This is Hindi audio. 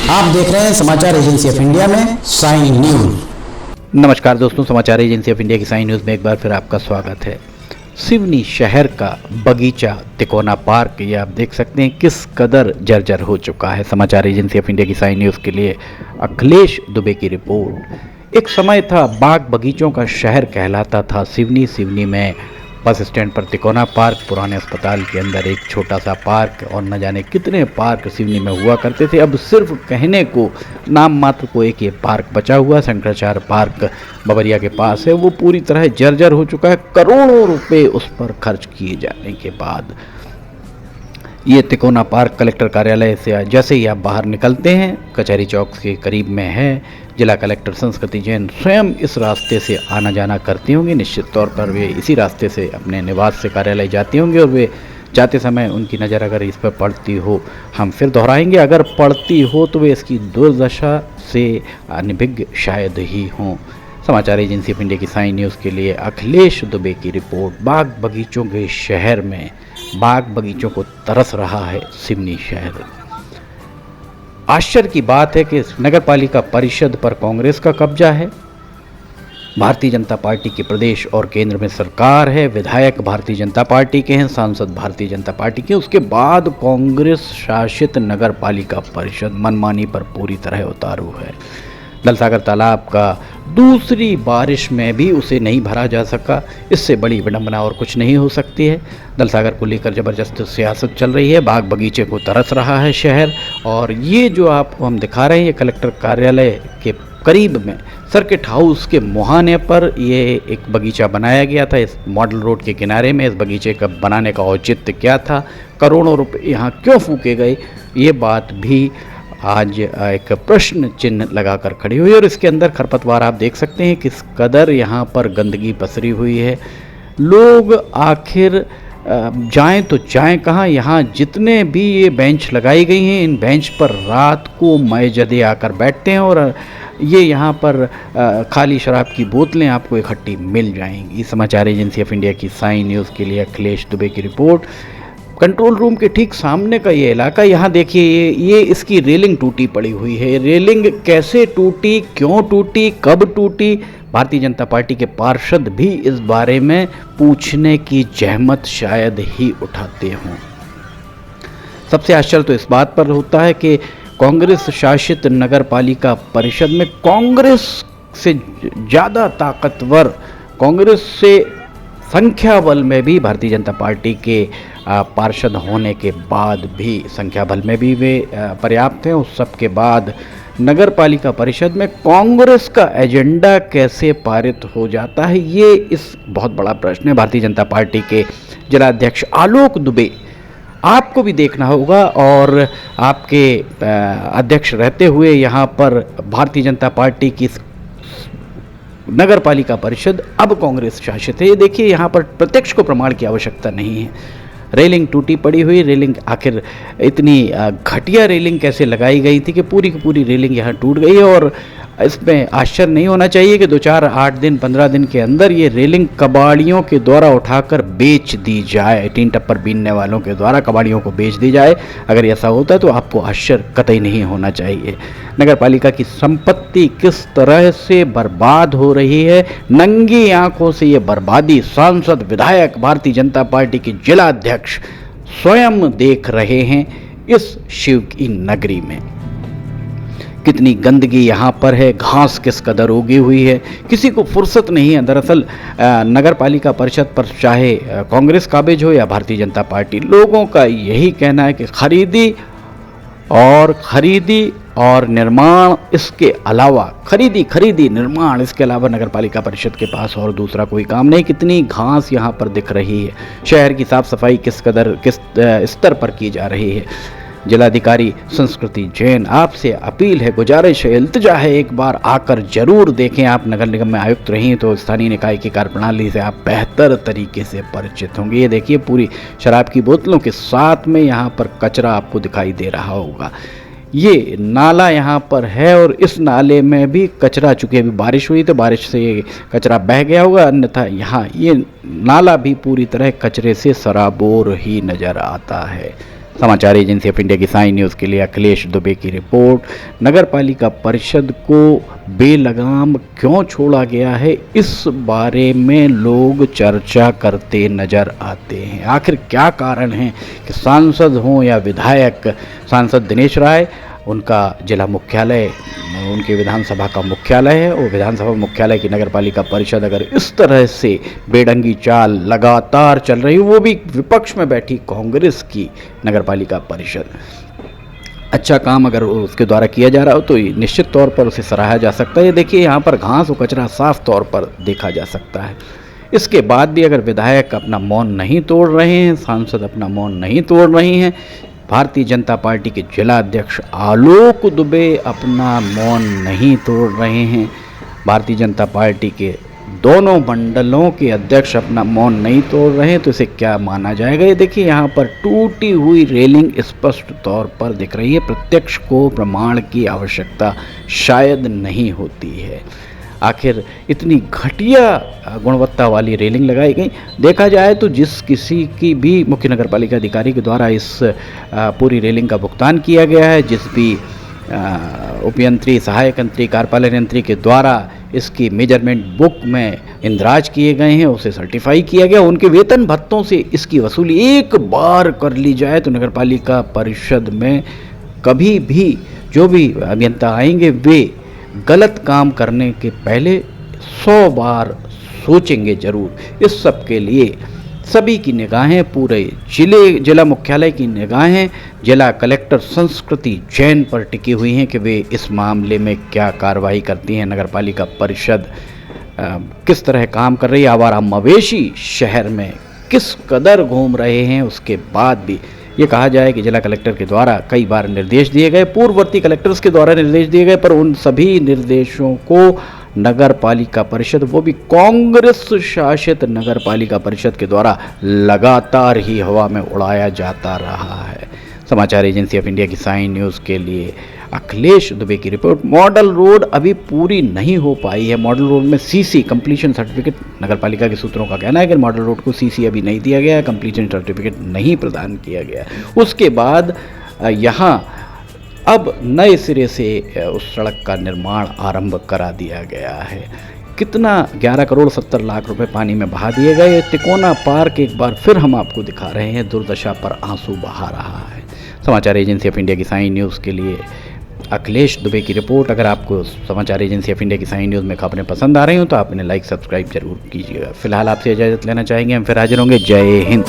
आप देख रहे हैं समाचार एजेंसी ऑफ इंडिया में साइन न्यूज। नमस्कार दोस्तों, समाचार एजेंसी ऑफ इंडिया की साइन न्यूज़ में एक बार फिर आपका स्वागत है। सिवनी शहर का बगीचा तिकोना पार्क, ये आप देख सकते हैं किस कदर जर्जर हो चुका है। समाचार एजेंसी ऑफ इंडिया की साइन न्यूज़ के लिए अखिलेश दुबे की रिपोर्ट। एक समय था बाग बगीचों का शहर कहलाता था सिवनी। सिवनी में बस स्टैंड पर तिकोना पार्क, पुराने अस्पताल के अंदर एक छोटा सा पार्क और न जाने कितने पार्क सिवनी में हुआ करते थे। अब सिर्फ कहने को, नाम मात्र को एक ये पार्क बचा हुआ, शंकराचार्य पार्क बबरिया के पास है। वो पूरी तरह जर्जर हो चुका है। करोड़ों रुपए उस पर खर्च किए जाने के बाद ये तिकोना पार्क कलेक्टर कार्यालय से जैसे ही आप बाहर निकलते हैं, कचहरी चौक के करीब में है। जिला कलेक्टर संस्कृति जैन स्वयं इस रास्ते से आना जाना करती होंगी। निश्चित तौर पर वे इसी रास्ते से अपने निवास से कार्यालय जाती होंगी और वे जाते समय उनकी नज़र अगर इस पर पड़ती हो, हम फिर दोहराएंगे, अगर पड़ती हो तो वे इसकी दुर्दशा से अनभिज्ञ शायद ही हों। समाचार एजेंसी ऑफ इंडिया की साइन न्यूज़ के लिए अखिलेश दुबे की रिपोर्ट। बाग बगीचों के शहर में बाग बगीचों को तरस रहा है सिवनी शहर। आश्चर्य की बात है कि नगर पालिका परिषद पर कांग्रेस का कब्जा है। भारतीय जनता पार्टी के प्रदेश और केंद्र में सरकार है। विधायक भारतीय जनता पार्टी के हैं, सांसद भारतीय जनता पार्टी के। उसके बाद कांग्रेस शासित नगर पालिका परिषद मनमानी पर पूरी तरह उतारू है। दलसागर तालाब का दूसरी बारिश में भी उसे नहीं भरा जा सका। इससे बड़ी विडंबना और कुछ नहीं हो सकती है। दलसागर को लेकर ज़बरदस्त सियासत चल रही है। बाग बगीचे को तरस रहा है शहर। और ये जो आपको हम दिखा रहे हैं, ये कलेक्टर कार्यालय के करीब में सर्किट हाउस के मुहाने पर ये एक बगीचा बनाया गया था। इस मॉडल रोड के किनारे में इस बगीचे का बनाने का औचित्य क्या था, करोड़ों रुपए यहाँ क्यों फूके गए, ये बात भी आज एक प्रश्न चिन्ह लगाकर खड़ी हुई। और इसके अंदर खरपतवार आप देख सकते हैं किस कदर यहाँ पर गंदगी पसरी हुई है। लोग आखिर जाएं तो जाएं कहाँ। यहाँ जितने भी ये बेंच लगाई गई हैं, इन बेंच पर रात को मयजदे आकर बैठते हैं और ये यहाँ पर खाली शराब की बोतलें आपको इकट्ठी मिल जाएंगी। समाचार एजेंसी ऑफ इंडिया की साइन न्यूज़ के लिए अखिलेश दुबे की रिपोर्ट। कंट्रोल रूम के ठीक सामने का ये इलाका, यहाँ देखिए ये इसकी रेलिंग टूटी पड़ी हुई है। रेलिंग कैसे टूटी, क्यों टूटी, कब टूटी, भारतीय जनता पार्टी के पार्षद भी इस बारे में पूछने की जहमत शायद ही उठाते हों। सबसे आश्चर्य तो इस बात पर होता है कि कांग्रेस शासित नगर पालिका परिषद में कांग्रेस से ज़्यादा ताकतवर, कांग्रेस से संख्या बल में भी भारतीय जनता पार्टी के पार्षद होने के बाद भी, संख्या बल में भी वे पर्याप्त हैं। उस सब के बाद नगर पालिका परिषद में कांग्रेस का एजेंडा कैसे पारित हो जाता है, ये इस बहुत बड़ा प्रश्न है। भारतीय जनता पार्टी के जिलाध्यक्ष आलोक दुबे, आपको भी देखना होगा और आपके अध्यक्ष रहते हुए यहाँ पर भारतीय जनता पार्टी की नगर पालिका परिषद अब कांग्रेस शासित है। ये देखिए, यहाँ पर प्रत्यक्ष को प्रमाण की आवश्यकता नहीं है। रेलिंग टूटी पड़ी हुई, रेलिंग आखिर इतनी घटिया रेलिंग कैसे लगाई गई थी कि पूरी की पूरी रेलिंग यहाँ टूट गई है। और इसमें आश्चर्य नहीं होना चाहिए कि 2-4-8 दिन 15 दिन के अंदर ये रेलिंग कबाड़ियों के द्वारा उठाकर बेच दी जाए, टीन टप्पर बीनने वालों के द्वारा कबाड़ियों को बेच दी जाए। अगर ऐसा होता है तो आपको आश्चर्य कतई नहीं होना चाहिए। नगर पालिका की संपत्ति किस तरह से बर्बाद हो रही है, नंगी आंखों से ये बर्बादी सांसद, विधायक, भारतीय जनता पार्टी के जिलाध्यक्ष स्वयं देख रहे हैं इस शिव की नगरी में। कितनी गंदगी यहाँ पर है, घास किस कदर उगी हुई है, किसी को फुर्सत नहीं है। दरअसल नगर पालिका परिषद पर चाहे कांग्रेस काबिज हो या भारतीय जनता पार्टी, लोगों का यही कहना है कि खरीदी और निर्माण, इसके अलावा खरीदी निर्माण, इसके अलावा नगर पालिका परिषद के पास और दूसरा कोई काम नहीं। कितनी घास यहाँ पर दिख रही है, शहर की साफ सफाई किस स्तर पर की जा रही है। जिलाधिकारी संस्कृति जैन, आपसे अपील है, गुजारिश है, इल्तिजा है, एक बार आकर जरूर देखें। आप नगर निगम में आयुक्त रही हैं तो स्थानीय निकाय की कार्यप्रणाली से आप बेहतर तरीके से परिचित होंगे। ये देखिए, पूरी शराब की बोतलों के साथ में यहाँ पर कचरा आपको दिखाई दे रहा होगा। ये नाला यहाँ पर है और इस नाले में भी कचरा, चूँकि अभी बारिश हुई तो बारिश से ये कचरा बह गया होगा, अन्यथा यहाँ ये नाला भी पूरी तरह कचरे से सराबोर ही नज़र आता है। समाचार एजेंसी ऑफ इंडिया की साई न्यूज़ के लिए अखिलेश दुबे की रिपोर्ट। नगर पालिका परिषद को बेलगाम क्यों छोड़ा गया है, इस बारे में लोग चर्चा करते नजर आते हैं। आखिर क्या कारण है कि सांसद हों या विधायक, सांसद दिनेश राय, उनका जिला मुख्यालय, उनके विधानसभा का मुख्यालय है, और विधानसभा मुख्यालय की नगर पालिका परिषद अगर इस तरह से बेढंगी चाल लगातार चल रही, वो भी विपक्ष में बैठी कांग्रेस की नगर पालिका परिषद, अच्छा काम अगर उसके द्वारा किया जा रहा हो तो निश्चित तौर पर उसे सराहा जा सकता है। देखिए यहाँ पर घास और कचरा साफ तौर पर देखा जा सकता है। इसके बाद भी अगर विधायक अपना मौन नहीं तोड़ रहे हैं, सांसद अपना मौन नहीं तोड़ रही हैं, भारतीय जनता पार्टी के जिला अध्यक्ष आलोक दुबे अपना मौन नहीं तोड़ रहे हैं, भारतीय जनता पार्टी के दोनों मंडलों के अध्यक्ष अपना मौन नहीं तोड़ रहे हैं, तो इसे क्या माना जाएगा। ये देखिए यहाँ पर टूटी हुई रेलिंग स्पष्ट तौर पर दिख रही है। प्रत्यक्ष को प्रमाण की आवश्यकता शायद नहीं होती है। आखिर इतनी घटिया गुणवत्ता वाली रेलिंग लगाई गई। देखा जाए तो जिस किसी की भी मुख्य नगर पालिका अधिकारी के द्वारा इस पूरी रेलिंग का भुगतान किया गया है, जिस भी उपयंत्री, सहायक यंत्री, कार्यपालन यंत्री के द्वारा इसकी मेजरमेंट बुक में इंदराज किए गए हैं, उसे सर्टिफाई किया गया, उनके वेतन भत्तों से इसकी वसूली एक बार कर ली जाए तो नगर पालिका परिषद में कभी भी जो भी अभियंता आएंगे वे गलत काम करने के पहले 100 बार सोचेंगे जरूर। इस सब के लिए सभी की निगाहें, पूरे जिला मुख्यालय की निगाहें जिला कलेक्टर संस्कृति जैन पर टिकी हुई हैं कि वे इस मामले में क्या कार्रवाई करती हैं। नगर पालिका परिषद किस तरह काम कर रही है, आवारा मवेशी शहर में किस कदर घूम रहे हैं। उसके बाद भी ये कहा जाए कि जिला कलेक्टर के द्वारा कई बार निर्देश दिए गए, पूर्ववर्ती कलेक्टर्स के द्वारा निर्देश दिए गए, पर उन सभी निर्देशों को नगर पालिका परिषद, वो भी कांग्रेस शासित नगर पालिका परिषद के द्वारा लगातार ही हवा में उड़ाया जाता रहा है। समाचार एजेंसी ऑफ इंडिया की साई न्यूज़ के लिए अखिलेश दुबे की रिपोर्ट। मॉडल रोड अभी पूरी नहीं हो पाई है। मॉडल रोड में सीसी कंप्लीशन सर्टिफिकेट, नगर पालिका के सूत्रों का कहना है कि मॉडल रोड को सीसी अभी नहीं दिया गया है, कंप्लीशन सर्टिफिकेट नहीं प्रदान किया गया। उसके बाद यहाँ अब नए सिरे से उस सड़क का निर्माण आरंभ करा दिया गया है। कितना 11 करोड़ 70 लाख रुपए पानी में बहा दिए गए। तिकोना पार्क एक बार फिर हम आपको दिखा रहे हैं, दुर्दशा पर आंसू बहा रहा है। समाचार एजेंसी ऑफ इंडिया की साई न्यूज़ के लिए अखिलेश दुबे की रिपोर्ट। अगर आपको समाचार एजेंसी ऑफ इंडिया की साई न्यूज़ में खबरें पसंद आ रही हो तो आप इन्हें लाइक सब्सक्राइब जरूर कीजिएगा। फिलहाल आपसे इजाज़त लेना चाहेंगे, हम फिर हाजिर होंगे। जय हिंद।